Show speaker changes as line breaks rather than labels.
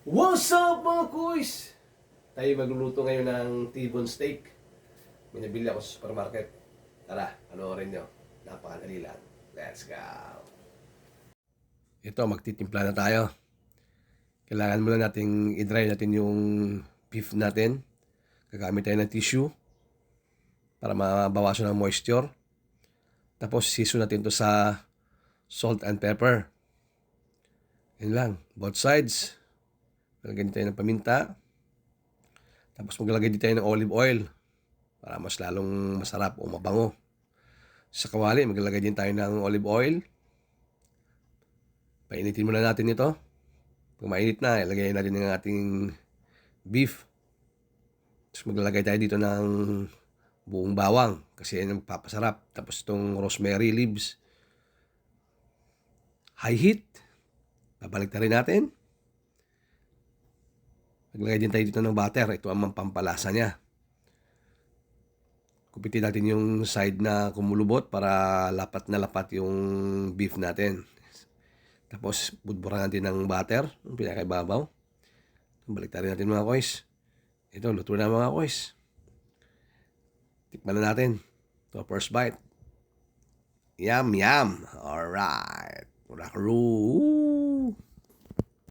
What's up mga kuys? Tayo magluluto ngayon ng T-bone steak. May nabili ako sa supermarket. Tara, panoorin nyo. Napakadali lang. Let's go. Ito, magtitimpla na tayo. Kailangan muna nating i-dry natin yung beef natin. Gagamit tayo ng tissue para mabawasan ng moisture. Tapos season natin to sa salt and pepper. Yun lang, both sides. Lalagyan tayo ng paminta. Tapos maglalagay din tayo ng olive oil para mas lalong masarap o mabango. Sa kawali, maglalagay din tayo ng olive oil. Painitin muna natin ito. Pag mainit na, ilagay natin ng ating beef. Tapos maglalagay tayo dito ng buong bawang kasi yan ang papasarap. Tapos itong rosemary leaves. High heat. Babalik na rin natin. Maglagay din tayo dito ng butter. Ito ang pampalasa niya. Kupitin natin yung side na kumulubot para lapat na lapat yung beef natin. Tapos budburan natin ng butter, yung pinakaibabaw. Balik tayo natin mga koys. Ito, luto na mga koys. Tikman na natin. Ito, first bite. Yum, yum. Alright. Rock.